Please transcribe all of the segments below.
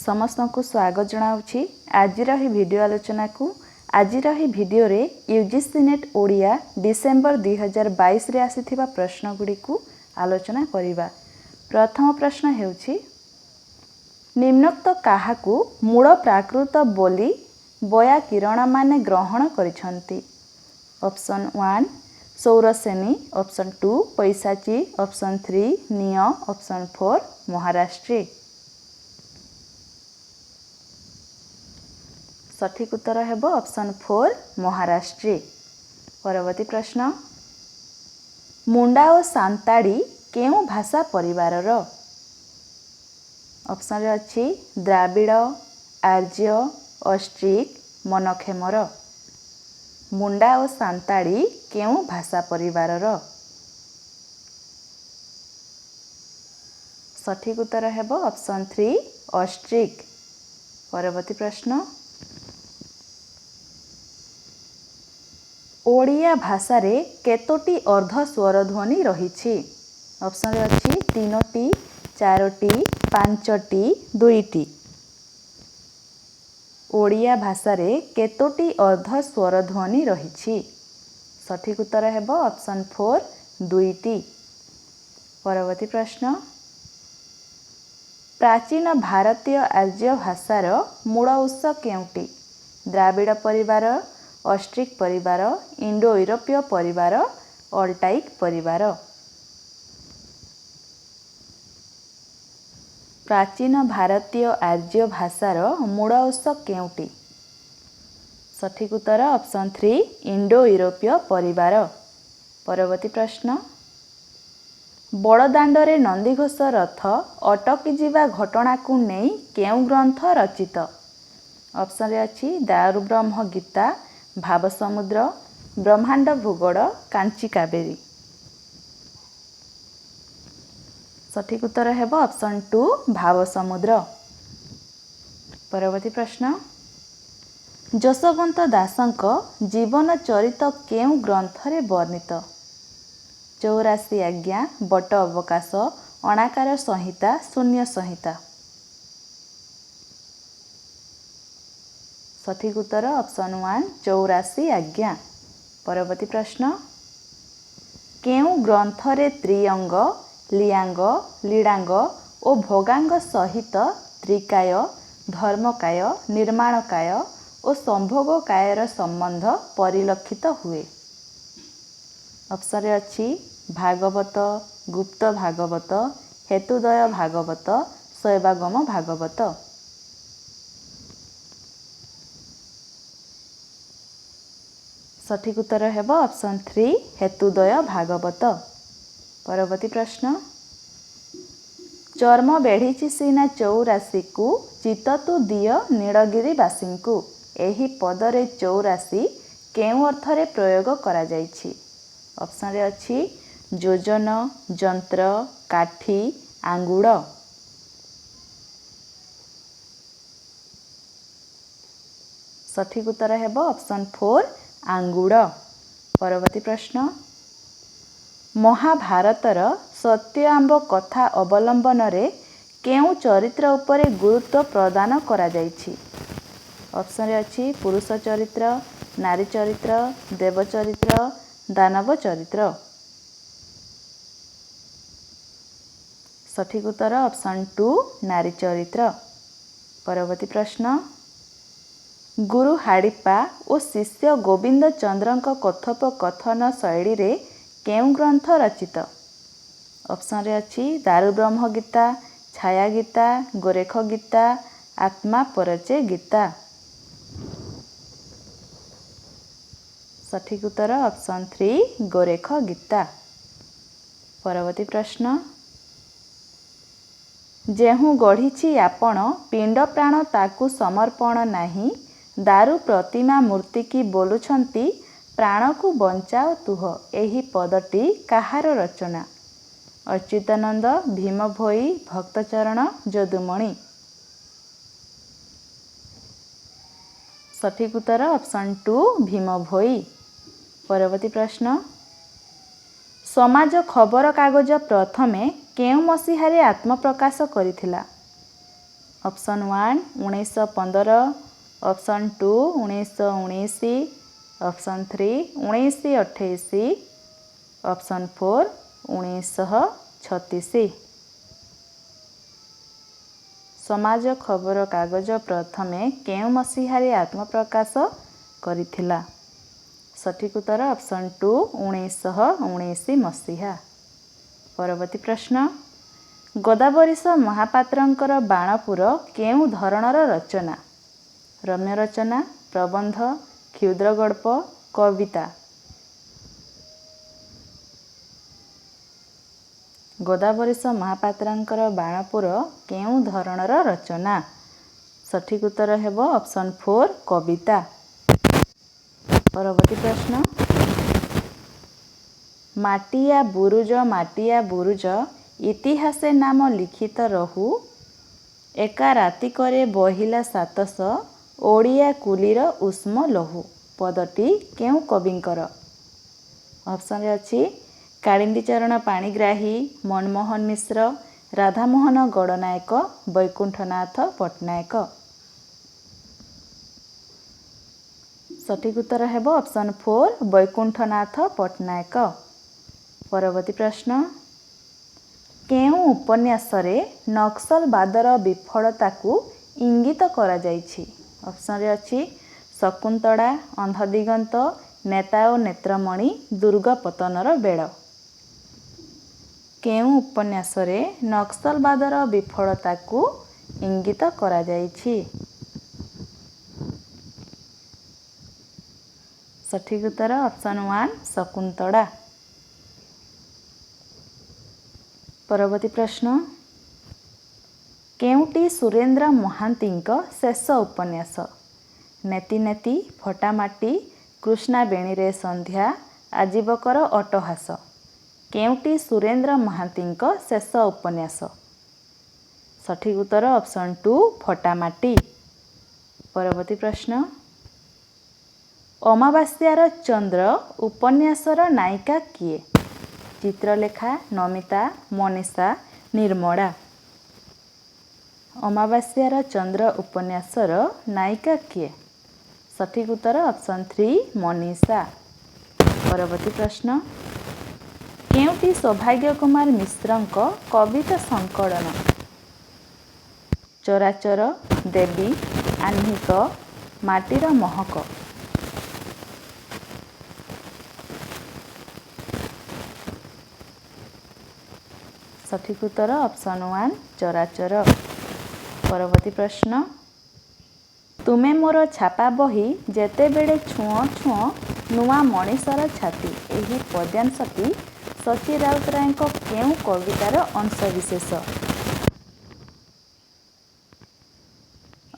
समस्त को स्वागत जनाऊँगी आजिर ही वीडियो आलोचना को। आजिर ही वीडियो रे यूजीसी नेट ओडिया डिसेम्बर 2022 रे आसीथिबा प्रश्न गुडी को आलोचना करिबा। प्रथम प्रश्न हेउछि निम्नोक्त काहाकू मूल प्राकृत बोली बया किरण माने ग्रहण करिसंती। Option 1 Sauraseni, option 2 Paishachi, option 3 निय, ऑप्शन 4 महाराष्ट्री। सठिक उत्तर हेबो ऑप्शन 4 महाराष्ट्री। परवर्ती प्रश्न मुंडा और सांताड़ी केउ भाषा परिवारर। ऑप्शन रे अछि द्राविड़, आर्य, ऑस्ट्रिक, मनखेमर। मुंडा और सांताड़ी केउ भाषा परिवारर। सठिक उत्तर हेबो ऑप्शन 3 ऑस्ट्रिक। परवर्ती प्रश्न ओडिया भाषा रे केतोटी अर्ध स्वर ध्वनि रहिछि। ऑप्शन रे अछि 3टी, 4टी, 5टी, 2टी। ओडिया भाषा रे केतोटी अर्ध स्वर ध्वनि रहिछि। सठिक उत्तर हेबो ऑप्शन 4 2टी। परवर्ती प्रश्न प्राचीन भारतीय आर्य भाषार मूल उत्स केउटी। द्राविड़ परिवार, ऑस्ट्रिक परिवार, इंडो यूरोपीय परिवार, ऑल्टाइक परिवार। प्राचीन भारतीय आर्य भाषार मूल उत्स केउटी। सठिक उत्तर ऑप्शन 3 इंडो यूरोपीय परिवार। परवर्ती प्रश्न बड़दाण्डरे नंदीघोष रथ अटकी जिबा घटना को नहीं केउ ग्रंथ रचित। ऑप्शन रे अछि दारुब्रह्म गीता, भावसमुद्र, ब्रह्मांड भूगोल, कांची कावेरी। सठिक उत्तर हेबो ऑप्शन 2 भावसमुद्र। परवर्ती प्रश्न जशवंत दासंक जीवन चरित केउ ग्रंथरे वर्णित। 84 आज्ञा, बट अवकाश, अणाकार संहिता, शून्य संहिता। सठिक उत्तर ऑप्शन 1 84 आज्ञा। परवर्ती प्रश्न केउ ग्रंथरे त्रिअंग, लियांग, लीड़ांग और भोगांग सहित त्रिकाय, धर्मकाय, निर्माणकाय और संभोग कायर संबंध परिलक्षित हुए। ऑप्शन रे अछि भागवत, गुप्त भागवत, हेतुदय भागवत, शैवागम भागवत। सठिक उत्तर हेबो ऑप्शन 3 हेतुदय भागवत। परवर्ती प्रश्न चर्म बेढ़ीची सीना 84 को चिततु दिय नीलगिरीवासी को एही पदरे 84 केउ अर्थरे प्रयोग करा जायछि। ऑप्शन रे अछि योजन, यंत्र, काठी, आंगुड़। सठिक उत्तर हेबो ऑप्शन 4 आंगुड़। परवर्ती प्रश्न महाभारतर सत्य आंब कथा अवलंबन रे केउ चरित्र उपरे गुरुत्व प्रदान करा जायछि। ऑप्शन रे अछि पुरुष चरित्र, नारी चरित्र, देव चरित्र, दानव चरित्र। सठिक उत्तर ऑप्शन 2 नारी चरित्र। परवर्ती प्रश्न गुरु हाड़िप्पा और शिष्य गोविंद चंद्रक कथोपकथन शैली रे केउ ग्रंथ रचित। ऑप्शन रे अछि दारुब्रह्म गीता, छाया गीता, गोरेख गीता, आत्मा परचे गीता। सठिक उत्तर ऑप्शन 3 गोरेख गीता। परवर्ती प्रश्न जेहु गढ़ी आपण पिंड प्राण ताकू समर्पण नाही, दारू प्रतिमा मूर्ति की बोलुछंती प्राण को बंचाओ तुह एही पदटी काहार रचना। अच्युतानंद, भीम भोई, भक्तचरण, यदुमणि। सठिक उत्तर ऑप्शन 2 भीम भोई। परवर्ती प्रश्न समाज खबर कागज प्रथमे केउ मसीहारे आत्मप्रकाश करिथिला। Option 1 1915, option 2 1919, option 3 1928, option 4 1936। समाज खबर कागज प्रथमे केउ मसीहारे आत्मप्रकाश करिथिला? सठिक उत्तर ऑप्शन 2 1919 मसीहा। परवर्ती प्रश्न, गोदावरीश महापात्रंकर बाणपुर केउ धरणर रचना? रम्य रचना, प्रबंध, क्षुद्र गल्प, कविता? गोदावरीश महापात्रंकर बाणपुर केउ धरणर रचना? सठिक उत्तर हेबो ऑप्शन 4 कविता। परवर्ती प्रश्न, माटिया बुरुज इतिहासे नाम लिखित रहू, एका राति करे बहिला 700 ओडिया कुलीर उष्म लहू। पदटी केउ कविंकर? ऑप्शन अच्छी कालिंदीचरण पाणिग्राही, मनमोहन मिश्र, राधामोहन गड़नायक, वैकुंठनाथ पट्टनायक। सठिक उत्तर हेबो ऑप्शन 4 वैकुंठनाथ पट्टनायक। परवर्ती प्रश्न, केउ उपन्यासरे नक्सलवादर विफलताकू इंगित करा जाइछि? ऑप्शन अच्छी शकुंतला, अंधदिगंत, नेता ओ नेत्रमणि, दुर्गपतनर बेड़। केउ उपन्यासरे नक्सलवादर विफलताकू इंगित करा जाइछि? सठिक उत्तर ऑप्शन 1 शकुंतला। परवर्ती प्रश्न, केउटी सुरेंद्र महांतींक शेष उपन्यास? नेति नेति, फटामाटी, कृष्णा बेणीरे संध्या, आजीवकर अट्टहास। केउटी सुरेंद्र महांतींक शेष उपन्यास? सठिक उत्तर ऑप्शन 2 फटामाटी। परवर्ती प्रश्न, अमावास्यार चंद्र उपन्यासर नायिका किए? चित्रलेखा, नमिता, मनीषा, निर्मला। अमावास्यार चंद्र उपन्यासर नायिका किए? सठिक उत्तर ऑप्शन 3 मनीषा। परवर्ती प्रश्न, केउटी सौभाग्य कुमार मिश्रंक कविता संकलन? चराचर, देवी, आह्निक, माटीर महक। सठिक उत्तर ऑप्शन 1 चराचर। परवर्ती प्रश्न, तुमे मोर छापा बही जेतेबेले छुओ छुओ नुआ मनीषर छाती। एही पद्यांशटी सची राउतरायଙ୍କ केउ कवितार अंशविशेष?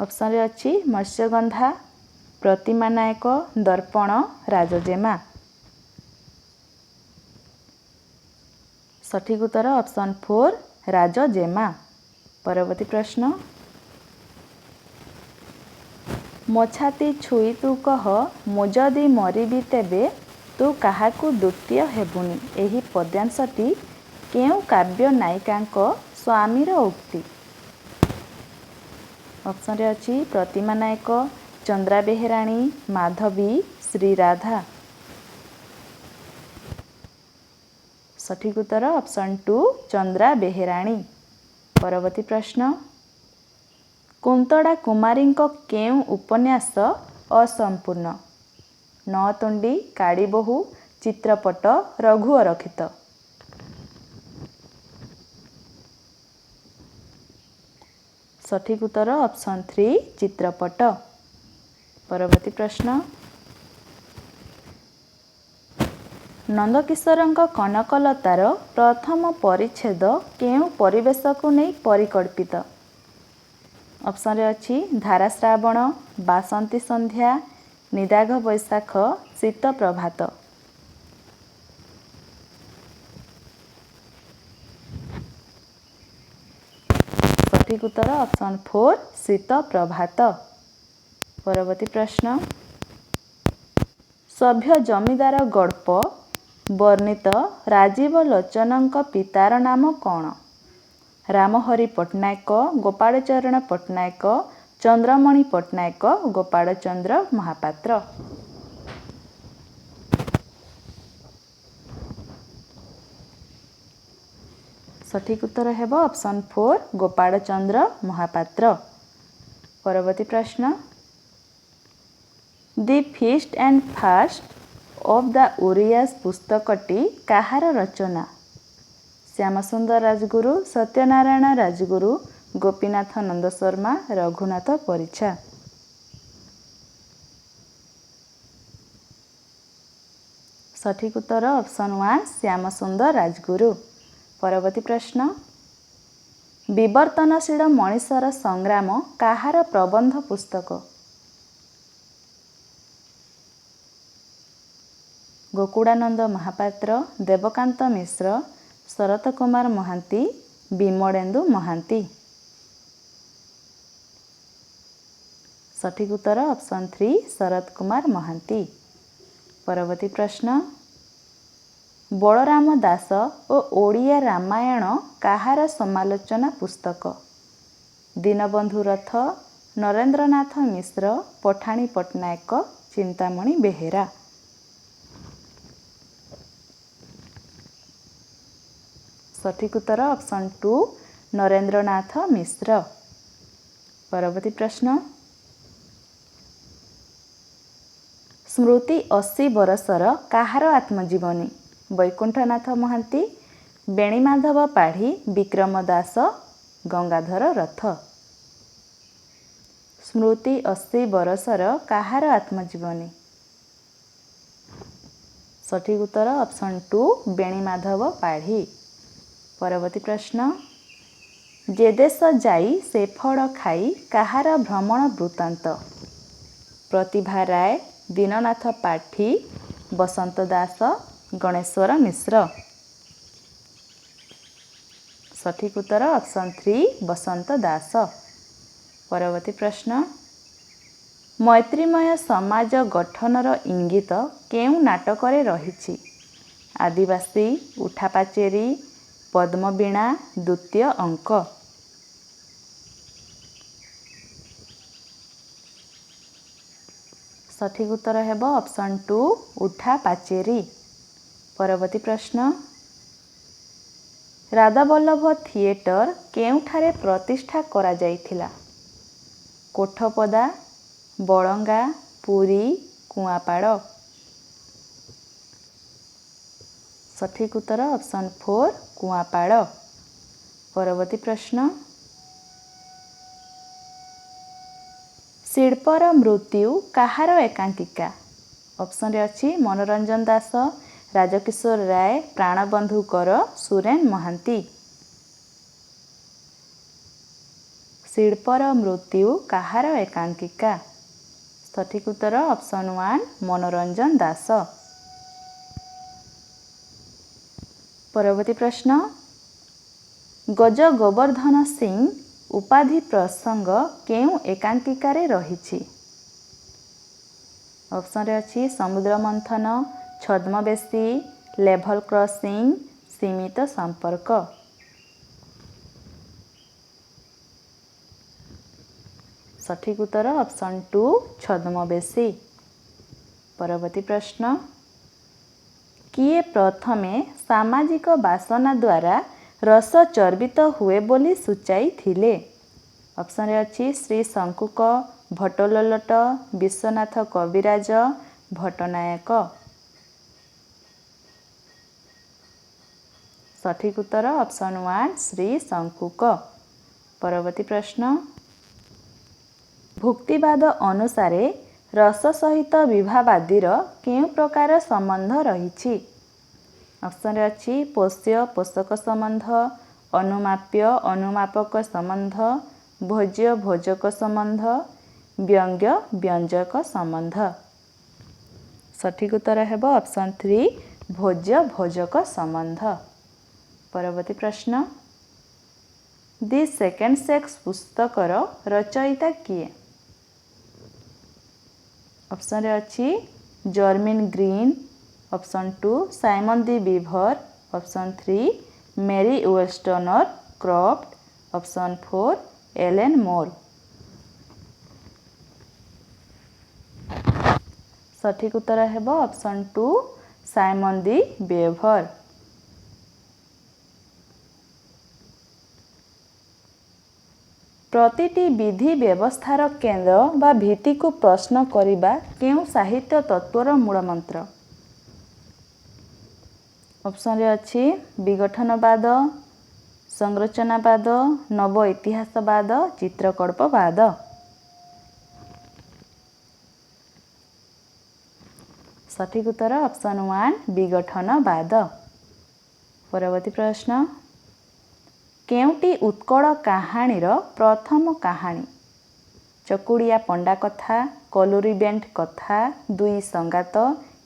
ऑप्शन अच्छी मत्स्यगंधा, प्रतिमा नायक, दर्पण, राजजेमा। सठिक उत्तर ऑप्शन 4 राजजेमा। परवर्ती प्रश्न, मो छाती छुई तू कह मु जदि मरिबी तेबे तू काहाकू द्वितीय हेबुनी। एही पद्यांशटी केउ काव्य नायिकांक स्वामीर उक्ति? ऑप्शन अच्छी प्रतिमा नायक, चंद्रा बेहेराणी, माधवी, श्रीराधा। सठिक उत्तर ऑप्शन 2 चंद्रा बेहेराणी। परवर्ती प्रश्न, कुंतड़ा कुमारींक केउ उपन्यास असंपूर्ण? नौतुंडी, काड़ीबोहू, चित्रपट, रघु अरखित। सठिक उत्तर ऑप्शन 3 चित्रपट। परवर्ती प्रश्न, नंदकिशोरଙ୍କ कनकलतार प्रथम परिच्छेद केउ परिवेश को नहीं परिकल्पित? ऑप्शन अच्छी धाराश्रावण, बासंती संध्या, निदाघ बैशाख, शीत प्रभात। सठिक उत्तर ऑप्शन 4 शीत प्रभात। परवर्ती प्रश्न, सभ्य जमीदार गल्प वर्णित राजीव लोचनଙ୍କ पितार नाम कौन? ରାମହରି ପଟ୍ଟନାୟକ, ଗୋପାଳଚରଣ ପଟ୍ଟନାୟକ, ଚନ୍ଦ୍ରମଣି ପଟ୍ଟନାୟକ, ଗୋପାଳଚନ୍ଦ୍ର ମହାପାତ୍ର। ସଠିକ୍ ଉତ୍ତର ହେବ ଅପସନ୍ 4 ଗୋପାଳଚନ୍ଦ୍ର ମହାପାତ୍ର। ପରବର୍ତ୍ତୀ ପ୍ରଶ୍ନ, the feast and fast of the Oriyas ପୁସ୍ତକଟି କାହାର ରଚନା? ଶ୍ୟାମସୁନ୍ଦର ରାଜଗୁରୁ, ସତ୍ୟନାରାୟଣ ରାଜଗୁରୁ, ଗୋପୀନାଥ ନନ୍ଦ ଶର୍ମା, ରଘୁନାଥ ପରିଛା। ସଠିକ୍ ଉତ୍ତର ଅପସନ୍ 1 ଶ୍ୟାମସୁନ୍ଦର ରାଜଗୁରୁ। ପରବର୍ତ୍ତୀ ପ୍ରଶ୍ନ, ବିବର୍ତ୍ତନଶୀଳ ମଣିଷର ସଂଗ୍ରାମ କାହାର ପ୍ରବନ୍ଧ ପୁସ୍ତକ? ଗୋକୁଳାନନ୍ଦ ମହାପାତ୍ର, ଦେବକାନ୍ତ ମିଶ୍ର, ଶରତ କୁମାର ମହାନ୍ତି, ବିମଳେନ୍ଦୁ ମହାନ୍ତି। ସଠିକ୍ ଉତ୍ତର ଅପସନ୍ 3 ଶରତ କୁମାର ମହାନ୍ତି। ପରବର୍ତ୍ତୀ ପ୍ରଶ୍ନ, ବଳରାମ ଦାସ ଓ ଓଡ଼ିଆ ରାମାୟଣ କାହାର ସମାଲୋଚନା ପୁସ୍ତକ? ଦୀନବନ୍ଧୁ ରଥ, ନରେନ୍ଦ୍ରନାଥ ମିଶ୍ର, ପଠାଣି ପଟ୍ଟନାୟକ, ଚିନ୍ତାମଣି ବେହେରା। ସଠିକ୍ ଉତ୍ତର ଅପସନ୍ 2 ନରେନ୍ଦ୍ରନାଥ ମିଶ୍ର। ପରବର୍ତ୍ତୀ ପ୍ରଶ୍ନ, ସ୍ମୃତି 80 ବରଷର କାହାର ଆତ୍ମଜୀବନୀ? ବୈକୁଣ୍ଠନାଥ ମହାନ୍ତି, ବେଣୀମାଧବ ପାଢ଼ୀ, ବିକ୍ରମ ଦାସ, ଗଙ୍ଗାଧର ରଥ। ସ୍ମୃତି 80 ବରଷର କାହାର ଆତ୍ମଜୀବନୀ? ସଠିକ୍ ଉତ୍ତର ଅପସନ୍ 2 ବେଣୀମାଧବ ପାଢ଼ୀ। ପରବର୍ତ୍ତୀ ପ୍ରଶ୍ନ, ଯେ ଦେଶ ଯାଇ ସେ ଫଳ ଖାଇ କାହାର ଭ୍ରମଣ ବୃତ୍ତାନ୍ତ? ପ୍ରତିଭା ରାୟ, ଦୀନନାଥ ପାଠୀ, ବସନ୍ତ ଦାସ, ଗଣେଶ୍ୱର ମିଶ୍ର। ସଠିକ୍ ଉତ୍ତର ଅପସନ୍ 3 ବସନ୍ତ ଦାସ। ପରବର୍ତ୍ତୀ ପ୍ରଶ୍ନ, ମୈତ୍ରୀମୟ ସମାଜ ଗଠନର ଇଙ୍ଗିତ କେଉଁ ନାଟକରେ ରହିଛି? ଆଦିବାସୀ, ଉଠାପାଚେରୀ, ପଦ୍ମବୀଣା, ଦ୍ୱିତୀୟ ଅଙ୍କ। ସଠିକ୍ ଉତ୍ତର ହେବ ଅପସନ୍ 2 ଉଠାପାଚେରୀ। ପରବର୍ତ୍ତୀ ପ୍ରଶ୍ନ, ରାଧାବଲ୍ଲଭ ଥିଏଟର କେଉଁଠାରେ ପ୍ରତିଷ୍ଠା କରାଯାଇଥିଲା? କୋଠପଦା, ବଳଙ୍ଗା, ପୁରୀ, କୁଆଁପାଳ। ସଠିକ୍ ଉତ୍ତର ଅପସନ୍ 4 କୁଆଁପାଳ। ପରବର୍ତ୍ତୀ ପ୍ରଶ୍ନ, ଶିଳ୍ପର ମୃତ୍ୟୁ କାହାର ଏକାଙ୍କିକା? ଅପସନ୍ରେ ଅଛି ମନୋରଞ୍ଜନ ଦାସ, ରାଜକିଶୋର ରାୟ, ପ୍ରାଣବନ୍ଧୁ କର, ସୁରେନ ମହାନ୍ତି। ଶିଳ୍ପର ମୃତ୍ୟୁ କାହାର ଏକାଙ୍କିକା? ସଠିକ୍ ଉତ୍ତର ଅପସନ୍ 1 ମନୋରଞ୍ଜନ ଦାସ। ପରବର୍ତ୍ତୀ ପ୍ରଶ୍ନ, ଗଜ ଗୋବର୍ଦ୍ଧନ ସିଂ ଉପାଧି ପ୍ରସଙ୍ଗ କେଉଁ ଏକାଙ୍କିକାରେ ରହିଛି? ଅପସନ୍ରେ ଅଛି ସମୁଦ୍ର ମନ୍ଥନ, ଛଦ୍ମବେଶୀ, ଲେଭଲ କ୍ରସିଂ, ସୀମିତ ସମ୍ପର୍କ। ସଠିକ୍ ଉତ୍ତର ଅପସନ୍ 2 ଛଦ୍ମବେଶୀ। ପରବର୍ତ୍ତୀ ପ୍ରଶ୍ନ, କିଏ ପ୍ରଥମେ ସାମାଜିକ ବାସନା ଦ୍ୱାରା ରସ ଚର୍ବିତ ହୁଏ ବୋଲି ସୂଚାଇଥିଲେ? ଅପସନ୍ରେ ଅଛି ଶ୍ରୀ ଶଙ୍କୁକ, ଭଟ୍ଟଲଲଟ, ବିଶ୍ୱନାଥ କବିରାଜ, ଭଟ୍ଟନାୟକ। ସଠିକ୍ ଉତ୍ତର ଅପସନ୍ 1 ଶ୍ରୀ ଶଙ୍କୁକ। ପରବର୍ତ୍ତୀ ପ୍ରଶ୍ନ, ଭୁକ୍ତିବାଦ ଅନୁସାରେ ରସ ସହିତ ବିଭାବାଦୀର କେଉଁ ପ୍ରକାର ସମ୍ବନ୍ଧ ରହିଛି? ଅପସନ୍ରେ ଅଛି ପୋଷ୍ୟ ପୋଷକ ସମ୍ବନ୍ଧ, ଅନୁମାପ୍ୟ ଅନୁମାପକ ସମ୍ବନ୍ଧ, ଭୋଜ୍ୟ ଭୋଜକ ସମ୍ବନ୍ଧ, ବ୍ୟଙ୍ଗ୍ୟ ବ୍ୟଞ୍ଜକ ସମ୍ବନ୍ଧ। ସଠିକ୍ ଉତ୍ତର ହେବ ଅପସନ୍ 3 ଭୋଜ୍ୟ ଭୋଜକ ସମ୍ବନ୍ଧ। ପରବର୍ତ୍ତୀ ପ୍ରଶ୍ନ, ଦି ସେକେଣ୍ଡ ସେକ୍ସ ପୁସ୍ତକର ରଚୟିତା କିଏ? ଅପସନ୍ରେ ଅଛି ଜର୍ମିନ୍ ଗ୍ରୀନ୍, ଅପସନ୍ 2 ସାଇମନ୍ ଦି ବିଭର, ଅପସନ୍ 3 ମେରି ୱେଷ୍ଟନର କ୍ରଫ୍ଟ, ऑप्शन 4 एलेन मोर। सठिक उत्तर हेब ऑप्शन 2 साइमन दी बेभर। प्रतिटी विधि व्यवस्थार केन्द्र बा भित्ति को प्रश्न करिबा केउ साहित्य तत्वर मूलमंत्र। ऑप्शन रे अछि विघटनवाद, संरचनावाद, नव इतिहासवाद, चित्रकल्पवाद। सठिक उत्तर ऑप्शन 1 विघटनवाद। परवर्ती प्रश्न केउटी उत्कल कहानीर प्रथम कहानी? चकुड़िया पंडा कथा, कलुरीबेंट कथा, दुई संगात,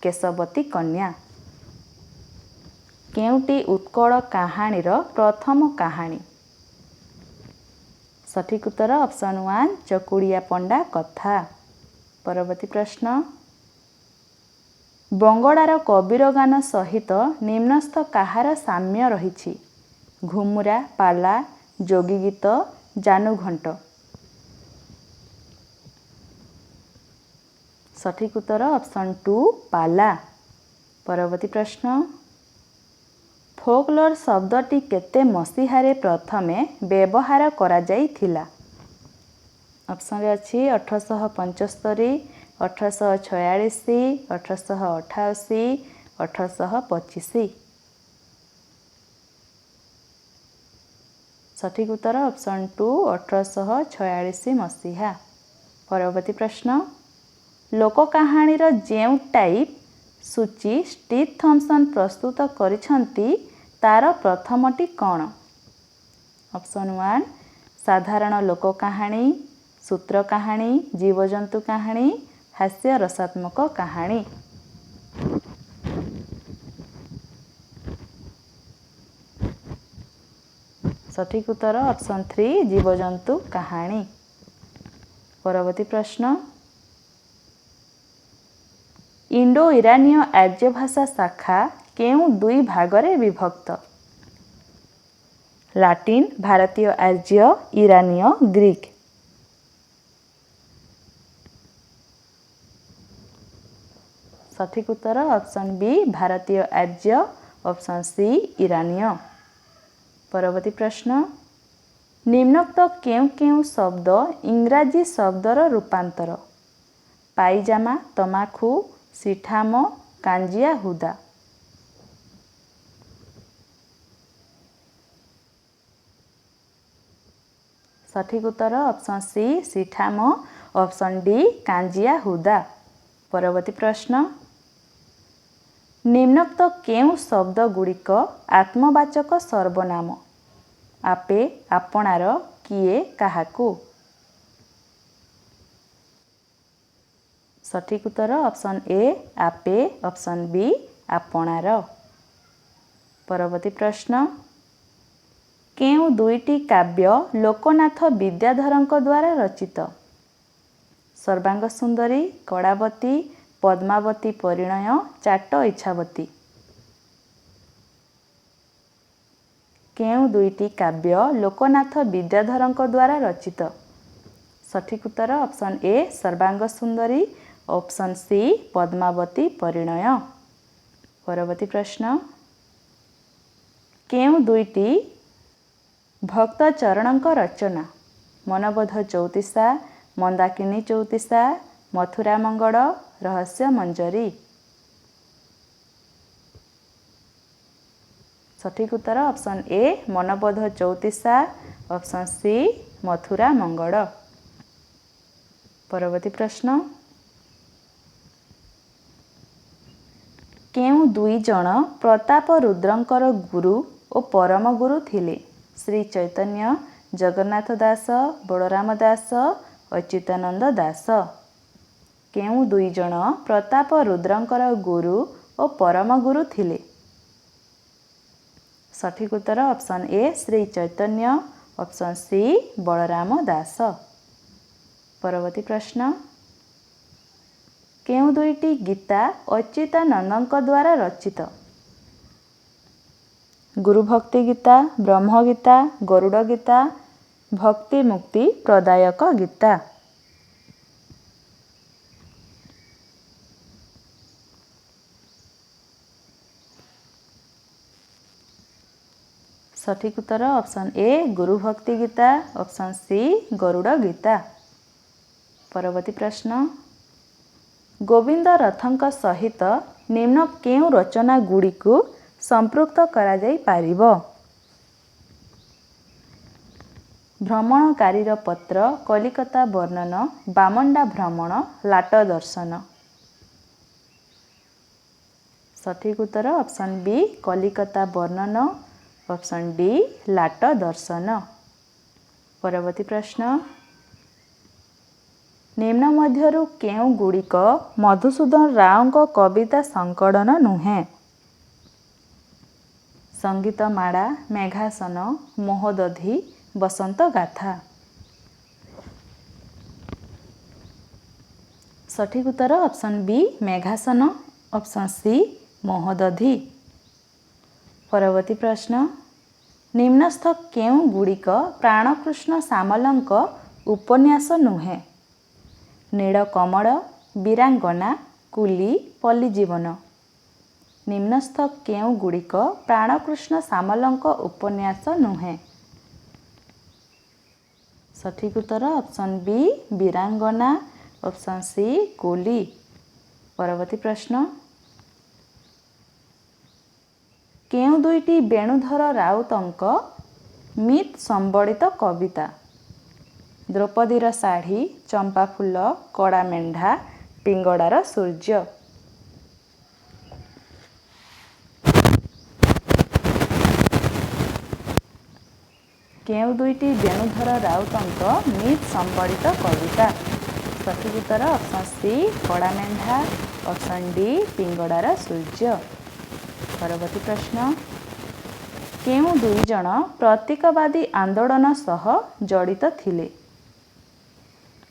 केशवती कन्या। केउटी उत्कल कहानीर प्रथम कहानी? सठिक उत्तर ऑप्शन 1 चकुड़िया पंडा कथा। परवर्ती प्रश्न बंगड़ार कबीर गान सहित निम्नस्थ काहार साम्य रहिछि? घुमुरा, पाला, जोगी गीत, जानू घंट। सठिक उत्तर ऑप्शन 2 पाला। परवर्ती प्रश्न फोकलोर शब्दटी केते मसीहारे प्रथमे व्यवहार करा जाइथिला? ऑप्शन रे अछि 1875, 1846, 1888, 1825। सठिक उत्तर ऑप्शन 2 1846 मसीहा। परवर्ती प्रश्न लोक कहानीर जेउ टाइप सूची स्टीव थॉम्सन प्रस्तुत करिसंती तार प्रथमटी कौन? ऑप्शन 1 साधारण लोक कहानी, सूत्र कहानी, जीवजंतु कहानी, हास्य रसात्मक कहानी। सठिक उत्तर ऑप्शन 3 जीवजंतु कहानी। परवर्ती प्रश्न इंडो इरानीय आर्य भाषा शाखा केउ दुई भागरे विभक्त? लाटिन भारतीय आर्य, इरानीय ग्रीक। सठिक उत्तर ऑप्शन बी भारतीय आर्य, ऑप्शन सी इरानीय। परवर्ती प्रश्न निम्नोक्त केउ केउ शब्द इंग्राजी शब्दर रूपांतर? पाइजामा, तमाखु, सिठाम, कांजिया हुदा। सठिक उत्तर option C सिठाम, option D Kanjia हुदा। परवर्ती प्रश्न निम्नोक्त केउ शब्द गुड़िक आत्मवाचक सर्वनाम? आपे, आपणार, किए, काहाकू। सठिक उत्तर ऑप्शन ए आपे, ऑप्शन बी आपणार। परवर्ती प्रश्न केउ दुईटी काव्य लोकनाथ विद्याधरଙ୍କ द्वारा रचित? सर्वांग सुंदरी, कड़ावती, पद्मावती परिणय, चाट इच्छावती। केउ दुईटी काव्य लोकनाथ विद्याधरଙ୍କ द्वारा रचित? सठिक उत्तर ऑप्शन ए सर्वांग सुंदरी, ऑप्शन सी पद्मावती परिणय। परवर्ती प्रश्न केउ दुईटी भक्त चरणଙ୍କ रचना? मनबोध चौतीसा, मंदाकिनी चौतीसा, मथुरा मंगल, रहस्य मंजरी। सठिक उत्तर option A Manabodha Chautisa, option C Mathura Mangal. परवर्ती प्रश्न केउ दुई जण प्रताप रुद्रंकर गुरु और परम गुरु थिले? श्री चैतन्य, जगन्नाथ दास, बलराम दास, अच्युतानंद दास। केउ दुई जण प्रताप रुद्रंकर गुरु और परम गुरु थिले? सठिक उत्तर option A Shri Chaitanya, option C Balaram Das. परवर्ती प्रश्न केउ दुईटी गीता अच्युतानंदଙ୍କ द्वारा रचित? गुरु भक्ति गीता, ब्रह्म गीता, गरुड़ गीता, ଭକ୍ତି ମୁକ୍ତି ପ୍ରଦାୟକ ଗୀତା। ସଠିକ୍ ଉତ୍ତର ଅପସନ୍ ଏ ଗୁରୁ ଭକ୍ତି ଗୀତା, ଅପସନ୍ ସି ଗରୁଡ଼ ଗୀତା। ପରବର୍ତ୍ତୀ ପ୍ରଶ୍ନ, ଗୋବିନ୍ଦ ରଥଙ୍କ ସହିତ ନିମ୍ନ କେଉଁ ରଚନା ଗୁଡ଼ିକୁ ସମ୍ପୃକ୍ତ କରାଯାଇପାରିବ? ଭ୍ରମଣକାରୀର ପତ୍ର, କଲିକତା ବର୍ଣ୍ଣନ, ବାମଣ୍ଡା ଭ୍ରମଣ, ଲାଟ ଦର୍ଶନ। ସଠିକ୍ ଉତ୍ତର option B Kalikata Barnana, option D Lat Darshan. ପରବର୍ତ୍ତୀ ପ୍ରଶ୍ନ, ନିମ୍ନ ମଧ୍ୟରୁ କେଉଁ ଗୁଡ଼ିକ ମଧୁସୂଦନ ରାଓଙ୍କ କବିତା ସଂକଳନ ନୁହେଁ? ସଙ୍ଗୀତମାଳା, ମେଘାସନ, ମହୋଦଧି, ବସନ୍ତ ଗାଥା। ସଠିକ୍ ଉତ୍ତର option B Meghasana, option C Mahodadhi. ପରବର୍ତ୍ତୀ ପ୍ରଶ୍ନ, ନିମ୍ନସ୍ଥ କେଉଁ ଗୁଡ଼ିକ ପ୍ରାଣକୃଷ୍ଣ ସାମଲଙ୍କ ଉପନ୍ୟାସ ନୁହେଁ? ନୀଳକମଳ, ବୀରାଙ୍ଗନା, କୁଲି, ପଲ୍ଲୀଜୀବନ। ନିମ୍ନସ୍ଥ କେଉଁ ଗୁଡ଼ିକ ପ୍ରାଣକୃଷ୍ଣ ସାମଲଙ୍କ ଉପନ୍ୟାସ ନୁହେଁ? ସଠିକ୍ ଉତ୍ତର ଅପସନ୍ ବି ବୀରାଙ୍ଗନା, ଅପସନ୍ ସି କୁଲି। ପରବର୍ତ୍ତୀ ପ୍ରଶ୍ନ, କେଉଁ ଦୁଇଟି ବେଣୁଧର ରାଉତଙ୍କ ମିତ୍ ସମ୍ବଳିତ କବିତା? ଦ୍ରୌପଦୀର ଶାଢ଼ୀ, ଚମ୍ପାଫୁଲ, କଡ଼ା ମେଣ୍ଢା, ପିଙ୍ଗଡ଼ାର ସୂର୍ଯ୍ୟ। କେଉଁ ଦୁଇଟି ବେଣୁଧର ରାଉତଙ୍କ ମିତ୍ ସମ୍ବଳିତ କବିତା? ସଠିକ୍ ଉତ୍ତର ଅପସନ୍ ସି କଡ଼ା ମେଣ୍ଢା, ଅପସନ୍ ଡି ପିଙ୍ଗଡ଼ାର ସୂର୍ଯ୍ୟ। ପରବର୍ତ୍ତୀ ପ୍ରଶ୍ନ, କେଉଁ ଦୁଇ ଜଣ ପ୍ରତୀକବାଦୀ ଆନ୍ଦୋଳନ ସହ ଜଡ଼ିତ ଥିଲେ?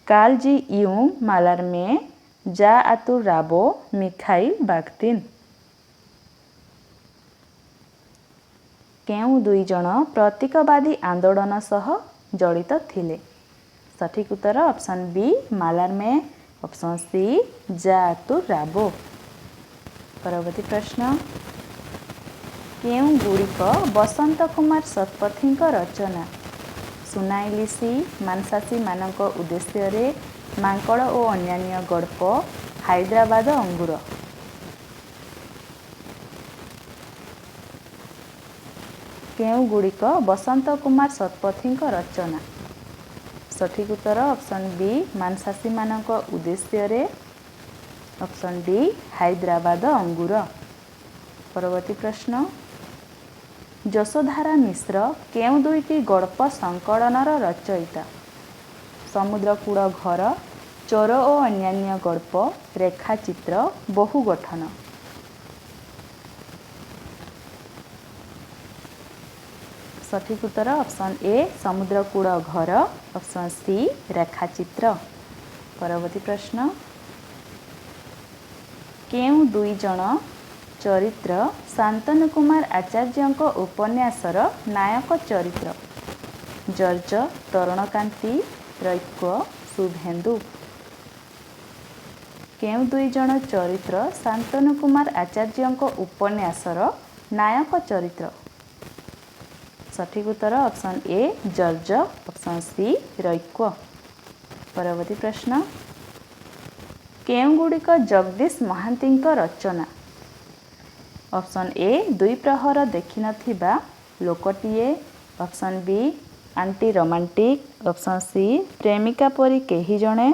କାର୍ଲ ଜି ୟୁଙ୍ଗ୍ ମାଲାର୍ମେ, ଜା ଆତୁର ରାବୋ, ମିଖାଇଲ ବାଖତିନ୍। କେଉଁ ଦୁଇ ଜଣ ପ୍ରତୀକବାଦୀ ଆନ୍ଦୋଳନ ସହ ଜଡ଼ିତ ଥିଲେ? ସଠିକ୍ ଉତ୍ତର ଅପସନ୍ ବି ମାଲାର୍ମେ, ଅପସନ୍ ସି ଜା ଆତୁର ରାବୋ। ପରବର୍ତ୍ତୀ ପ୍ରଶ୍ନ, କେଉଁ ଗୁଡ଼ିକ ବସନ୍ତ କୁମାର ଶତପଥୀଙ୍କ ରଚନା? ସୁନାଇଲିସି, ମାନସାସୀମାନଙ୍କ ଉଦ୍ଦେଶ୍ୟରେ, ମାଙ୍କଡ଼ ଓ ଅନ୍ୟାନ୍ୟ ଗଳ୍ପ, ହାଇଦ୍ରାବାଦ ଅଙ୍ଗୁର। କେଉଁ ଗୁଡ଼ିକ ବସନ୍ତ କୁମାର ଶତପଥୀଙ୍କ ରଚନା? ସଠିକ୍ ଉତ୍ତର ଅପସନ୍ ବି ମାନସାସୀମାନଙ୍କ ଉଦ୍ଦେଶ୍ୟରେ, ଅପସନ୍ ଡି ହାଇଦ୍ରାବାଦ ଅଙ୍ଗୁର। ପରବର୍ତ୍ତୀ ପ୍ରଶ୍ନ, ଯଶୋଧାରା ମିଶ୍ର କେଉଁ ଦୁଇଟି ଗଳ୍ପ ସଂକଳନର ରଚୟିତା? ସମୁଦ୍ରକୂଳ ଘର, ଚୋର ଓ ଅନ୍ୟାନ୍ୟ ଗଳ୍ପ, ରେଖାଚିତ୍ର, ବହୁ ଗଠନ। ସଠିକ୍ ଉତ୍ତର ଅପସନ୍ ଏ ସମୁଦ୍ରକୂଳ ଘର, ଅପସନ୍ ସି ରେଖାଚିତ୍ର। ପରବର୍ତ୍ତୀ ପ୍ରଶ୍ନ, କେଉଁ ଦୁଇ ଜଣ ଚରିତ୍ର ଶାନ୍ତନୁ କୁମାର ଆଚାର୍ଯ୍ୟଙ୍କ ଉପନ୍ୟାସର ନାୟକ ଚରିତ୍ର? ଜର୍ଜ, ତରୁଣକାନ୍ତି, ରୈକ୍ୟ, ଶୁଭେନ୍ଦୁ। କେଉଁ ଦୁଇ ଜଣ ଚରିତ୍ର ଶାନ୍ତନୁ କୁମାର ଆଚାର୍ଯ୍ୟଙ୍କ ଉପନ୍ୟାସର ନାୟକ ଚରିତ୍ର? ସଠିକ୍ ଉତ୍ତର option A George, option C Raikya. ପରବର୍ତ୍ତୀ ପ୍ରଶ୍ନ, କେଉଁ ଗୁଡ଼ିକ ଜଗଦୀଶ ମହାନ୍ତିଙ୍କ ରଚନା? ଅପସନ୍ ଏ ଦୁଇ ପ୍ରହର ଦେଖିନଥିବା ଲୋକଟିଏ, option B anti romantic, option C ପ୍ରେମିକା ପରି କେହି ଜଣେ,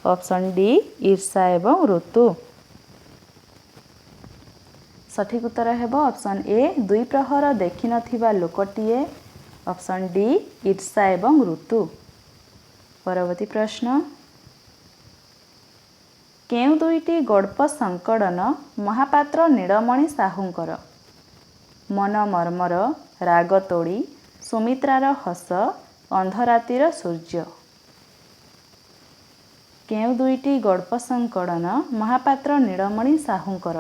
ଅପସନ୍ ଡି ଈର୍ଷା ଏବଂ ଋତୁ। ସଠିକ୍ ଉତ୍ତର ହେବ ଅପସନ୍ ଏ ଦୁଇ ପ୍ରହର ଦେଖିନଥିବା ଲୋକଟିଏ, ଅପସନ୍ ଡି ଈର୍ଷା ଏବଂ ଋତୁ। ପରବର୍ତ୍ତୀ ପ୍ରଶ୍ନ, କେଉଁ ଦୁଇଟି ଗଳ୍ପ ସଂକଳନ ମହାପାତ୍ର ନୀଳମଣି ସାହୁଙ୍କର? ମନ ମର୍ମର, ରାଗତୋଳି, ସୁମିତ୍ରାର ହସ, ଅନ୍ଧରାତିର ସୂର୍ଯ୍ୟ। କେଉଁ ଦୁଇଟି ଗଳ୍ପ ସଂକଳନ ମହାପାତ୍ର ନୀଳମଣି ସାହୁଙ୍କର?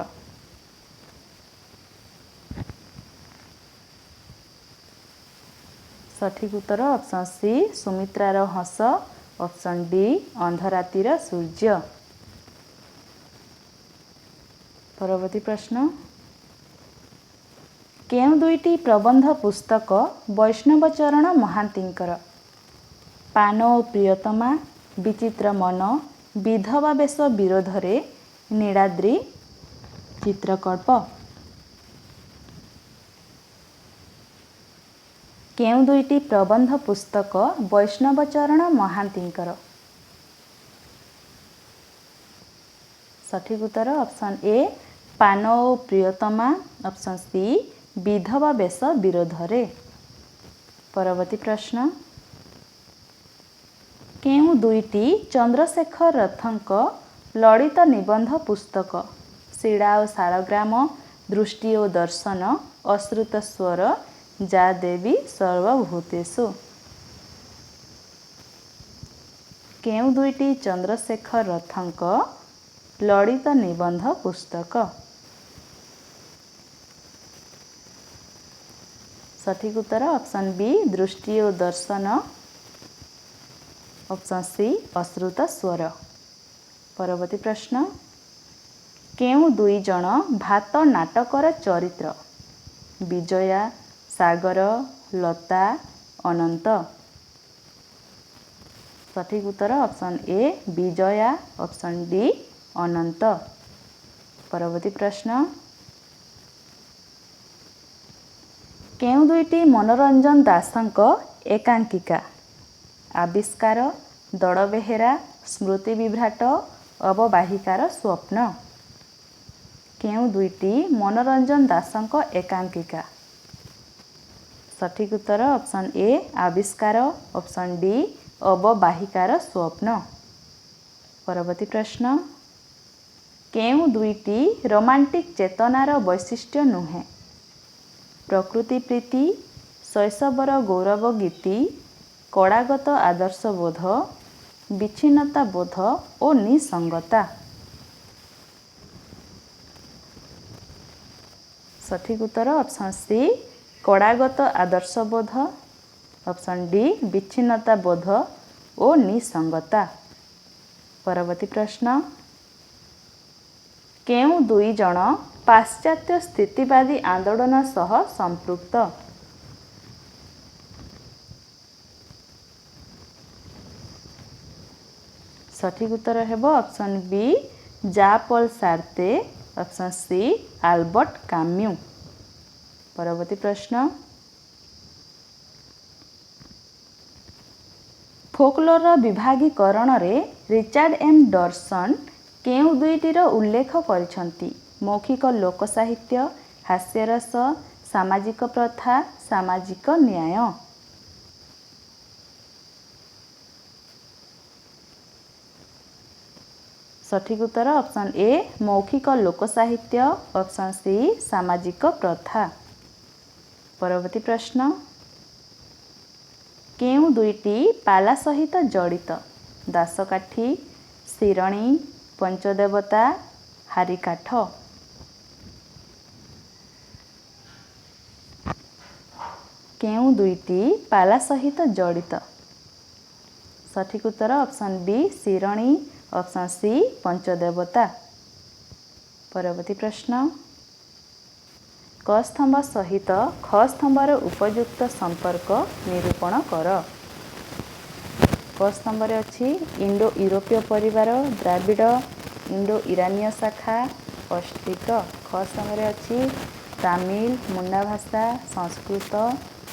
ସଠିକ୍ ଉତ୍ତର ଅପସନ୍ ସି ସୁମିତ୍ରାର ହସ। ଅପସନ୍ ଡି ଅନ୍ଧରାତିର ସୂର୍ଯ୍ୟ। ପରବର୍ତ୍ତୀ ପ୍ରଶ୍ନ, କେଉଁ ଦୁଇଟି ପ୍ରବନ୍ଧ ପୁସ୍ତକ ବୈଷ୍ଣବ ଚରଣ ମହାନ୍ତିଙ୍କର? ପାନ ଓ ପ୍ରିୟତମା, ବିଚିତ୍ର ମନ, ବିଧବା ବେଶ ବିରୋଧରେ, ନୀଳାଦ୍ରି, ଚିତ୍ରକଳ୍ପ। କେଉଁ ଦୁଇଟି ପ୍ରବନ୍ଧ ପୁସ୍ତକ ବୈଷ୍ଣବ ଚରଣ ମହାନ୍ତିଙ୍କର? ସଠିକ୍ ଉତ୍ତର ଅପସନ୍ ଏ ପାନ ଓ ପ୍ରିୟତମା। ଅପସନ୍ ସି ବିଧବା ବେଶ ବିରୋଧରେ। ପରବର୍ତ୍ତୀ ପ୍ରଶ୍ନ, କେଉଁ ଦୁଇଟି ଚନ୍ଦ୍ରଶେଖର ରଥଙ୍କ ଲଳିତ ନିବନ୍ଧ ପୁସ୍ତକ ଶିଳା ଓ ଶାଳଗ୍ରାମ, ଦୃଷ୍ଟି ଓ ଦର୍ଶନ, ଅଶ୍ରୁତ ସ୍ୱର, ଯା ଦେବୀ ସର୍ବଭୂତେଷୁ? କେଉଁ ଦୁଇଟି ଚନ୍ଦ୍ରଶେଖର ରଥଙ୍କ ଲଳିତ ନିବନ୍ଧ ପୁସ୍ତକ? ସଠିକ୍ ଉତ୍ତର ଅପସନ୍ ବି ଦୃଷ୍ଟି ଓ ଦର୍ଶନ। ଅପସନ୍ ସି ଅଶ୍ରୁତ ସ୍ୱର। ପରବର୍ତ୍ତୀ ପ୍ରଶ୍ନ, କେଉଁ ଦୁଇ ଜଣ ଭାତ ନାଟକର ଚରିତ୍ର? ବିଜୟା, ସାଗର, ଲତା, ଅନନ୍ତ? ସଠିକ୍ ଉତ୍ତର option A Bijaya. Option D Ananta. ପରବର୍ତ୍ତୀ ପ୍ରଶ୍ନ, କେଉଁ ଦୁଇଟି ମନୋରଞ୍ଜନ ଦାସଙ୍କ ଏକାଙ୍କିକା? ଆବିଷ୍କାର, ଦଳବେହେରା, ସ୍ମୃତି ବିଭ୍ରାଟ, ଅବବାହିକାର ସ୍ୱପ୍ନ? କେଉଁ ଦୁଇଟି ମନୋରଞ୍ଜନ ଦାସଙ୍କ ଏକାଙ୍କିକା? ସଠିକ୍ ଉତ୍ତର ଅପସନ୍ ଏ ଆବିଷ୍କାର। ଅପସନ୍ ଡି ଅବବାହିକାର ସ୍ୱପ୍ନ। ପରବର୍ତ୍ତୀ ପ୍ରଶ୍ନ, କେଉଁ ଦୁଇଟି ରୋମାଣ୍ଟିକ୍ ଚେତନାର ବୈଶିଷ୍ଟ୍ୟ ନୁହେଁ? ପ୍ରକୃତି ପ୍ରୀତି, ଶୈଶବର ଗୌରବ ଗୀତି, କଳାଗତ ଆଦର୍ଶବୋଧ, ବିଚ୍ଛିନ୍ନତା ବୋଧ ଓ ନିଃସଙ୍ଗତା? ସଠିକ୍ ଉତ୍ତର ଅପସନ୍ ସି କଳାଗତ ଆଦର୍ଶବୋଧ। ଅପସନ୍ ଡି ବିଚ୍ଛିନ୍ନତା ବୋଧ ଓ ନିଃସଙ୍ଗତା। ପରବର୍ତ୍ତୀ ପ୍ରଶ୍ନ, କେଉଁ ଦୁଇ ଜଣ ପାଶ୍ଚାତ୍ୟ ସ୍ଥିତିବାଦୀ ଆନ୍ଦୋଳନ ସହ ସମ୍ପୃକ୍ତ? ସଠିକ୍ ଉତ୍ତର ହେବ option B Jean Paul Sartre. Option C Albert Camus. ପରବର୍ତ୍ତୀ ପ୍ରଶ୍ନ, ଫୋକ୍ଲୋର ବିଭାଗୀକରଣରେ ରିଚାର୍ଡ ଏମ୍ ଡର୍ସନ୍ କେଉଁ ଦୁଇଟିର ଉଲ୍ଲେଖ କରିଛନ୍ତି? ମୌଖିକ ଲୋକ ସାହିତ୍ୟ, ହାସ୍ୟରସ, ସାମାଜିକ ପ୍ରଥା, ସାମାଜିକ ନ୍ୟାୟ? ସଠିକ୍ ଉତ୍ତର ଅପସନ୍ ଏ ମୌଖିକ ଲୋକ ସାହିତ୍ୟ। ଅପସନ୍ ସି ସାମାଜିକ ପ୍ରଥା। ପରବର୍ତ୍ତୀ ପ୍ରଶ୍ନ, କେଉଁ ଦୁଇଟି ପାଲା ସହିତ ଜଡ଼ିତ? ଦାସକାଠି, ଶିରଣୀ, ପଞ୍ଚଦେବତା, ହାରିକାଠ? କେଉଁ ଦୁଇଟି ପାଲା ସହିତ ଜଡ଼ିତ? ସଠିକ୍ ଉତ୍ତର ଅପସନ୍ ବି ଶିରଣୀ। ଅପସନ୍ ସି ପଞ୍ଚଦେବତା। ପରବର୍ତ୍ତୀ ପ୍ରଶ୍ନ, କ ସ୍ତମ୍ଭ ସହିତ ଖ ସ୍ତମ୍ଭର ଉପଯୁକ୍ତ ସମ୍ପର୍କ ନିରୂପଣ କର। କ ସ୍ତମ୍ଭରେ ଅଛି ଇଣ୍ଡୋ ୟୁରୋପୀୟ ପରିବାର, ଦ୍ରାବିଡ଼, ଇଣ୍ଡୋ ଇରାନୀୟ ଶାଖା, ଅଷ୍ଟ୍ରିକ। ଖ ସ୍ତମ୍ଭରେ ଅଛି ତାମିଲ, ମୁଣ୍ଡା ଭାଷା, ସଂସ୍କୃତ,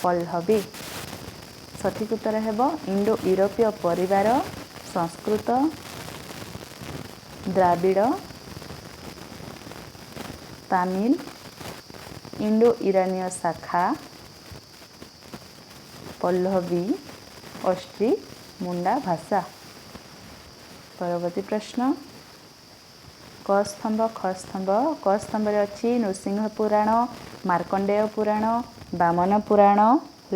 ପଲ୍ଲବୀ। ସଠିକ୍ ଉତ୍ତର ହେବ ଇଣ୍ଡୋ ୟୁରୋପୀୟ ପରିବାର, ସଂସ୍କୃତ, ଦ୍ରାବିଡ଼, ତାମିଲ, ଇଣ୍ଡୋ ଇରାନୀୟ ଶାଖା, ପଲ୍ଲବୀ, ଅଷ୍ଟ୍ରିକ, ମୁଣ୍ଡା ଭାଷା। ପରବର୍ତ୍ତୀ ପ୍ରଶ୍ନ, କ ସ୍ତମ୍ଭ ଖ ସ୍ତମ୍ଭ। କ ସ୍ତମ୍ଭରେ ଅଛି ନୃସିଂହ ପୁରାଣ, ମାର୍କଣ୍ଡେୟ ପୁରାଣ, ବାମନ ପୁରାଣ,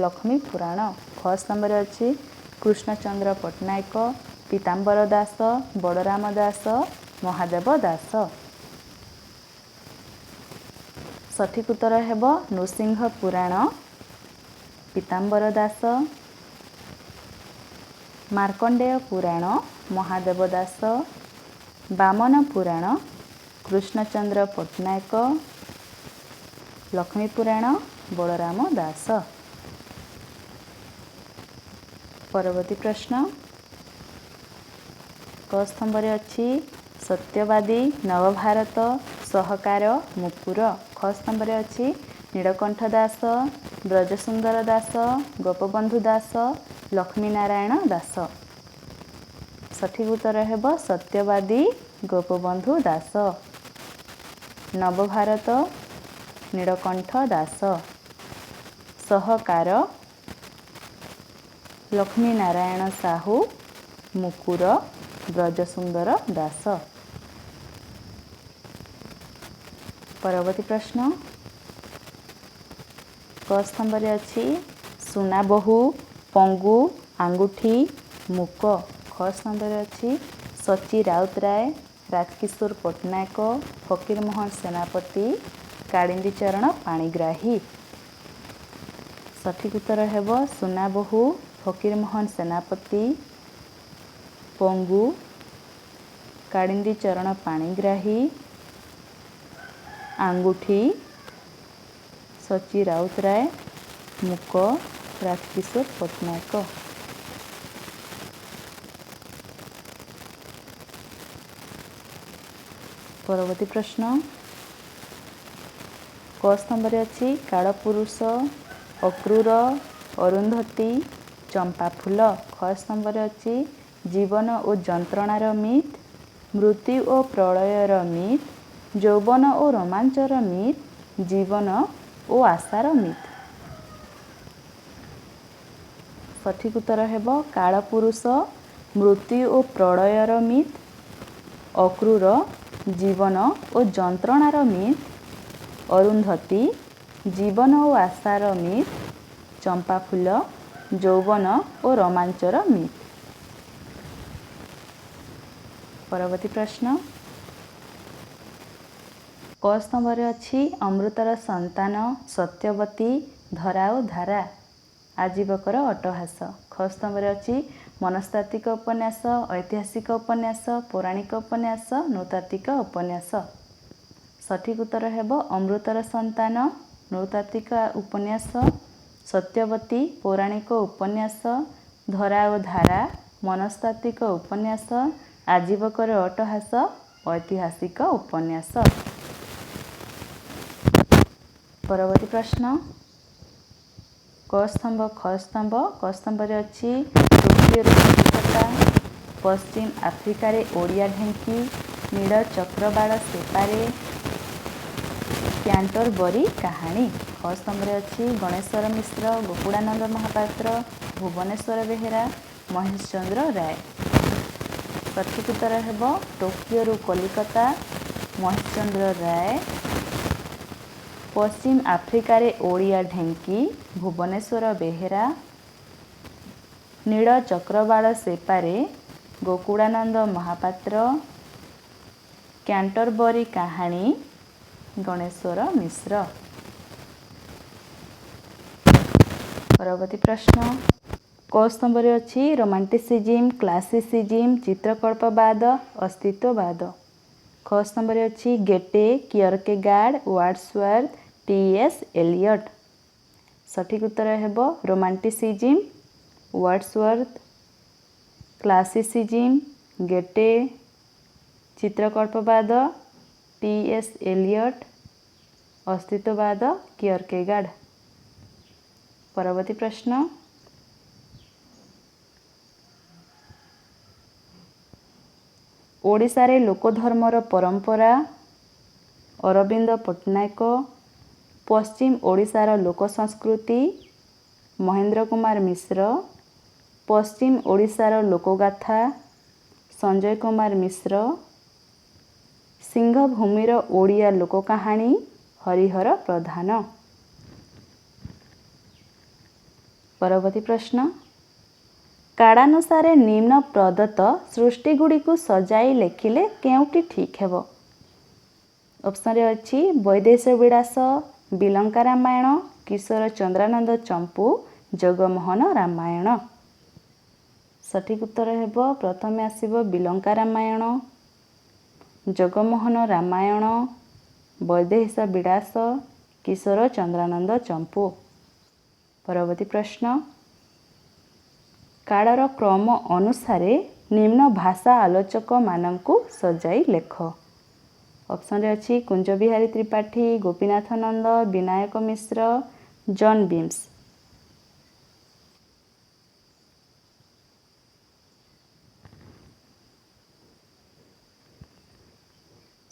ଲକ୍ଷ୍ମୀ ପୁରାଣ। ଖ ସ୍ତମ୍ଭରେ ଅଛି କୃଷ୍ଣଚନ୍ଦ୍ର ପଟ୍ଟନାୟକ, ପୀତାମ୍ବର ଦାସ, ବଳରାମ ଦାସ, ମହାଦେବ ଦାସ। ସଠିକ୍ ଉତ୍ତର ହେବ ନୃସିଂହ ପୁରାଣ। ପୀତାମ୍ବର ଦାସ, ମାର୍କଣ୍ଡେୟ ପୁରାଣ ମହାଦେବ ଦାସ, ବାମନ ପୁରାଣ କୃଷ୍ଣଚନ୍ଦ୍ର ପଟ୍ଟନାୟକ, ଲକ୍ଷ୍ମୀ ପୁରାଣ ବଳରାମ ଦାସ। ପରବର୍ତ୍ତୀ ପ୍ରଶ୍ନ କ ସ୍ତମ୍ଭରେ ଅଛି ସତ୍ୟବାଦୀ, ନବଭାରତ, ସହକାର, ମୁକୁର। ଖ ସ୍ତମ୍ଭରେ ଅଛି ନୀଳକଣ୍ଠ ଦାସ, ବ୍ରଜସୁନ୍ଦର ଦାସ, ଗୋପବନ୍ଧୁ ଦାସ, ଲକ୍ଷ୍ମୀନାରାୟଣ ଦାସ। ସଠିକ୍ ଉତ୍ତର ହେବ ସତ୍ୟବାଦୀ ଗୋପବନ୍ଧୁ ଦାସ। ନବଭାରତ ନୀଳକଣ୍ଠ ଦାସ, ସହକାର ଲକ୍ଷ୍ମୀନାରାୟଣ ସାହୁ, ମୁକୁର ବ୍ରଜସୁନ୍ଦର ଦାସ। ପରବର୍ତ୍ତୀ ପ୍ରଶ୍ନ କ ସ୍ତମ୍ଭରେ ଅଛି ସୁନାବୋହୂ, ପଙ୍ଗୁ, ଆଙ୍ଗୁଠି, ମୁକ। ଖ ସ୍ତମ୍ଭରେ ଅଛି ସଚୀ ରାଉତରାୟ, ରାଜକିଶୋର ପଟ୍ଟନାୟକ, ଫକୀରମୋହନ ସେନାପତି, କାଳିନ୍ଦୀ ଚରଣ ପାଣିଗ୍ରାହୀ। ସଠିକ୍ ଉତ୍ତର ହେବ ସୁନାବୋହୂ, ଫକୀରମୋହନ ସେନାପତି, ପଙ୍ଗୁ, କାଳିନ୍ଦୀ ଚରଣ ପାଣିଗ୍ରାହୀ, ଆଙ୍ଗୁଠି ସଚୀ ରାଉତରାୟ, ମୁକ ରାଜକିଶୋର ପଟ୍ଟନାୟକ। ପରବର୍ତ୍ତୀ ପ୍ରଶ୍ନ କ ସ୍ତମ୍ଭରେ ଅଛି କାଳପୁରୁଷ, ଅକ୍ରୂର, ଅରୁନ୍ଧତୀ, ଚମ୍ପାଫୁଲ। ଖ ସ୍ତମ୍ଭରେ ଅଛି ଜୀବନ ଓ ଯନ୍ତ୍ରଣାର ମିଥ୍, ମୃତ୍ୟୁ ଓ ପ୍ରଳୟର ମିଥ୍, ଯୌବନ ଓ ରୋମାଞ୍ଚର ମିଥ୍, ଜୀବନ ଓ ଆଶାର ମିଥ୍। ସଠିକ୍ ଉତ୍ତର ହେବ କାଳପୁରୁଷ, ମୃତ୍ୟୁ ଓ ପ୍ରଳୟର ମିଥ୍, ଅକ୍ରୂର, ଜୀବନ ଓ ଯନ୍ତ୍ରଣାର ମିଥ୍, ଅରୁନ୍ଧତୀ, ଜୀବନ ଓ ଆଶାର ମିଥ୍, ଚମ୍ପାଫୁଲ, ଯୌବନ ଓ ରୋମାଞ୍ଚର ମିଥ୍। ପରବର୍ତ୍ତୀ ପ୍ରଶ୍ନ କ ସ୍ତମ୍ଭରେ ଅଛି ଅମୃତର ସନ୍ତାନ, ସତ୍ୟବତୀ, ଧରା ଓ ଧାରା। ଆଜୀବକର ଅଟ୍ଟହାସ। ଖ ସ୍ତମ୍ଭରେ ଅଛି ମନସ୍ତାତ୍ତ୍ୱିକ ଉପନ୍ୟାସ, ଐତିହାସିକ ଉପନ୍ୟାସ, ପୌରାଣିକ ଉପନ୍ୟାସ, ନୃତାତ୍ତ୍ୱିକ ଉପନ୍ୟାସ। ସଠିକ୍ ଉତ୍ତର ହେବ ଅମୃତର ସନ୍ତାନ ନୃତାତ୍ତ୍ୱିକ ଉପନ୍ୟାସ, ସତ୍ୟବତୀ ପୌରାଣିକ ଉପନ୍ୟାସ, ଧରା ଓ ଧାରା ମନସ୍ତାତ୍ତ୍ୱିକ ଉପନ୍ୟାସ, ଆଜୀବକର ଅଟ୍ଟହାସ ଐତିହାସିକ ଉପନ୍ୟାସ। ପରବର୍ତ୍ତୀ ପ୍ରଶ୍ନ କ ସ୍ତମ୍ଭ, ଖ ସ୍ତମ୍ଭ। କ ସ୍ତମ୍ଭରେ ଅଛି ଟୋକିଓରେ କଲିକତା, ପଶ୍ଚିମ ଆଫ୍ରିକାରେ ଓଡ଼ିଆ ଢେଙ୍କି, ନୀଳ ଚକ୍ରବାଳ ସେପାରେ, କ୍ୟାଣ୍ଟରବରୀ କାହାଣୀ। ଖ ସ୍ତମ୍ଭରେ ଅଛି ଗଣେଶ୍ୱର ମିଶ୍ର, ଗୋକୁଳାନନ୍ଦ ମହାପାତ୍ର, ଭୁବନେଶ୍ୱର ବେହେରା, ମହେଶ ଚନ୍ଦ୍ର ରାୟ। ସଠିକ୍ ଉତ୍ତର ହେବ ଟୋକିଓରୁ କଲିକତା ମହେଶ ଚନ୍ଦ୍ର ରାୟ, ପଶ୍ଚିମ ଆଫ୍ରିକାରେ ଓଡ଼ିଆ ଢେଙ୍କି ଭୁବନେଶ୍ୱର ବେହେରା, ନୀଳ ଚକ୍ରବାଳ ସେପାରେ ଗୋକୁଳାନନ୍ଦ ମହାପାତ୍ର, କ୍ୟାଣ୍ଟରବରୀ କାହାଣୀ ଗଣେଶ୍ୱର ମିଶ୍ର। ପରବର୍ତ୍ତୀ ପ୍ରଶ୍ନ କ ସ୍ତମ୍ଭରେ ଅଛି ରୋମାଣ୍ଟିସିଜିମ୍, କ୍ଲାସିସିଜିମ୍, ଚିତ୍ରକଳ୍ପବାଦ, ଅସ୍ତିତ୍ୱବାଦ। ଖ ସ୍ତମ୍ଭରେ ଅଛି ଗେଟେ, କିୟରକେଗାର୍ଡ, ୱାର୍ଡସୱର୍ଥ, ଟି.ଏସ୍. ଏଲିୟଟ୍। ସଠିକ୍ ଉତ୍ତର ହେବ ରୋମାଣ୍ଟିସିଜିମ୍ ୱାର୍ଡସୱର୍ଥ, କ୍ଲାସିସିଜିମ୍ ଗେଟେ, ଚିତ୍ରକଳ୍ପବାଦ ଟି.ଏସ୍. ଏଲିୟଟ୍, ଅସ୍ତିତ୍ୱବାଦ କିୟରକେଗାର୍ଡ। ପରବର୍ତ୍ତୀ ପ୍ରଶ୍ନ ଓଡ଼ିଶାରେ ଲୋକଧର୍ମର ପରମ୍ପରା ଅରବିନ୍ଦ ପଟ୍ଟନାୟକ, ପଶ୍ଚିମ ଓଡ଼ିଶାର ଲୋକ ସଂସ୍କୃତି ମହେନ୍ଦ୍ର କୁମାର ମିଶ୍ର, ପଶ୍ଚିମ ଓଡ଼ିଶାର ଲୋକଗାଥା ସଞ୍ଜୟ କୁମାର ମିଶ୍ର, ସିଂହଭୂମିର ଓଡ଼ିଆ ଲୋକକାହାଣୀ ହରିହର ପ୍ରଧାନ। ପରବର୍ତ୍ତୀ ପ୍ରଶ୍ନ କାଳାନୁସାରେ ନିମ୍ନ ପ୍ରଦତ୍ତ ସୃଷ୍ଟିଗୁଡ଼ିକୁ ସଜାଇ ଲେଖିଲେ କେଉଁଟି ଠିକ୍ ହେବ? ଅପସନ୍ରେ ଅଛି ବୈଦେଶ ବିଳାସ, ବିଲଙ୍କା ରାମାୟଣ, କିଶୋର ଚନ୍ଦ୍ରାନନ୍ଦ ଚମ୍ପୁ, ଜଗମୋହନ ରାମାୟଣ। ସଠିକ୍ ଉତ୍ତର ହେବ ପ୍ରଥମେ ଆସିବ ବିଲଙ୍କା ରାମାୟଣ, ଜଗମୋହନ ରାମାୟଣ, ବୈଦେହୀଶ ବିଳାସ, କିଶୋର ଚନ୍ଦ୍ରାନନ୍ଦ ଚମ୍ପୁ। ପରବର୍ତ୍ତୀ ପ୍ରଶ୍ନ, କାଳର କ୍ରମ ଅନୁସାରେ ନିମ୍ନ ଭାଷା ଆଲୋଚକମାନଙ୍କୁ ସଜାଇ ଲେଖ। ଅପସନ୍ରେ ଅଛି କୁଞ୍ଜ ବିହାରୀ ତ୍ରିପାଠୀ, ଗୋପୀନାଥ ନନ୍ଦ, ବିନାୟକ ମିଶ୍ର, ଜନ୍ ବିମ୍ସ।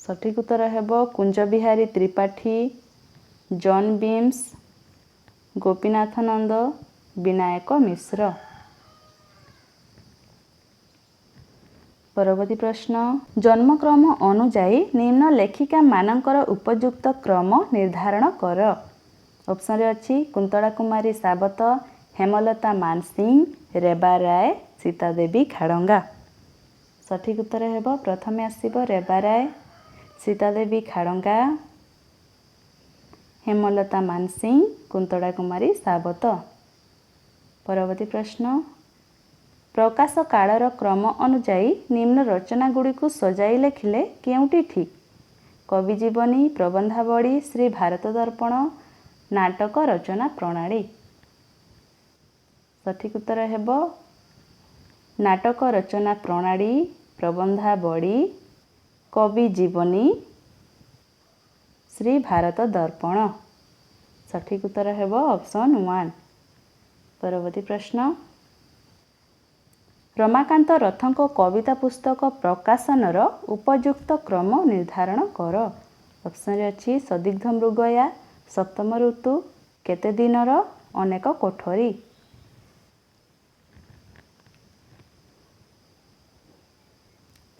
ସଠିକ୍ ଉତ୍ତର ହେବ କୁଞ୍ଜ ବିହାରୀ ତ୍ରିପାଠୀ, ଜନ୍ ବିମ୍ସ, ଗୋପୀନାଥ ନନ୍ଦ, ବିନାୟକ ମିଶ୍ର। ପରବର୍ତ୍ତୀ ପ୍ରଶ୍ନ, ଜନ୍ମକ୍ରମ ଅନୁଯାୟୀ ନିମ୍ନ ଲେଖିକାମାନଙ୍କର ଉପଯୁକ୍ତ କ୍ରମ ନିର୍ଦ୍ଧାରଣ କର। ଅପସନ୍ରେ ଅଛି କୁନ୍ତଳା କୁମାରୀ ସାବତ, ହେମଲତା ମାନସିଂ, ରେବା ରାୟ, ସୀତା ଦେବୀ ଖାଡ଼ଙ୍ଗା। ସଠିକ୍ ଉତ୍ତର ହେବ ପ୍ରଥମେ ଆସିବ ରେବା ରାୟ, ସୀତା ଦେବୀ ଖାଡ଼ଙ୍ଗା, ହେମଲତା ମାନସିଂ, କୁନ୍ତଳା କୁମାରୀ ସାବତ। ପରବର୍ତ୍ତୀ ପ୍ରଶ୍ନ, ପ୍ରକାଶ କାଳର କ୍ରମ ଅନୁଯାୟୀ ନିମ୍ନ ରଚନାଗୁଡ଼ିକୁ ସଜାଇ ଲେଖିଲେ କେଉଁଟି ଠିକ୍? କବି ଜୀବନୀ, ପ୍ରବନ୍ଧାବଳୀ, ଶ୍ରୀ ଭାରତ ଦର୍ପଣ, ନାଟକ ରଚନା ପ୍ରଣାଳୀ। ସଠିକ୍ ଉତ୍ତର ହେବ ନାଟକ ରଚନା ପ୍ରଣାଳୀ, ପ୍ରବନ୍ଧାବଳୀ, କବି ଜୀବନୀ, ଶ୍ରୀ ଭାରତ ଦର୍ପଣ। ସଠିକ୍ ଉତ୍ତର ହେବ ଅପସନ୍ 1। ପରବର୍ତ୍ତୀ ପ୍ରଶ୍ନ, ରମାକାନ୍ତ ରଥଙ୍କ କବିତା ପୁସ୍ତକ ପ୍ରକାଶନର ଉପଯୁକ୍ତ କ୍ରମ ନିର୍ଦ୍ଧାରଣ କର। ଅପସନ୍ରେ ଅଛି ସଦିଗ୍ଧ ମୃଗୟା, ସପ୍ତମ ଋତୁ, କେତେ ଦିନର, ଅନେକ କୋଠରୀ।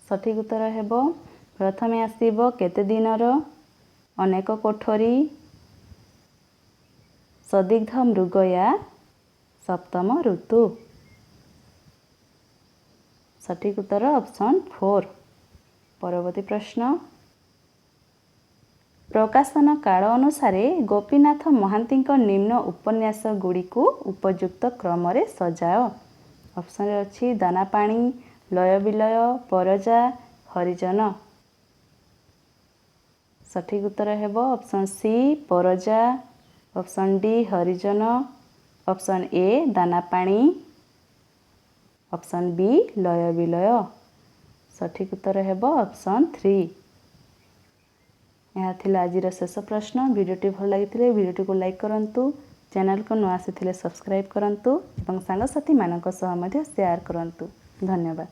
ସଠିକ୍ ଉତ୍ତର ହେବ ପ୍ରଥମେ ଆସିବ କେତେ ଦିନର, ଅନେକ କୋଠରୀ, ସଦିଗ୍ଧ ମୃଗୟା, ସପ୍ତମ ଋତୁ। ସଠିକ୍ ଉତ୍ତର ଅପସନ୍ 4। ପରବର୍ତ୍ତୀ ପ୍ରଶ୍ନ, ପ୍ରକାଶନ କାଳ ଅନୁସାରେ ଗୋପୀନାଥ ମହାନ୍ତିଙ୍କ ନିମ୍ନ ଉପନ୍ୟାସ ଗୁଡ଼ିକୁ ଉପଯୁକ୍ତ କ୍ରମରେ ସଜାଅ। ଅପସନ୍ରେ ଅଛି ଦାନାପାଣି, ଲୟ ବିଲୟ, ପରଜା, ହରିଜନ। ସଠିକ୍ ଉତ୍ତର ହେବ option C Paraja, option D Harijan, option A Danapani, option B Laya Bilaya. ସଠିକ୍ ଉତ୍ତର ହେବ ଅପସନ୍ 3। ଏହା ଥିଲା ଆଜିର ଶେଷ ପ୍ରଶ୍ନ। ଭିଡ଼ିଓଟି ଭଲ ଲାଗିଥିଲେ ଭିଡ଼ିଓଟିକୁ ଲାଇକ୍ କରନ୍ତୁ, ଚ୍ୟାନେଲକୁ ନୂଆ ଆସିଥିଲେ ସବସ୍କ୍ରାଇବ୍ କରନ୍ତୁ ଏବଂ ସାଙ୍ଗସାଥିମାନଙ୍କ ସହ ମଧ୍ୟ ସେୟାର କରନ୍ତୁ। ଧନ୍ୟବାଦ।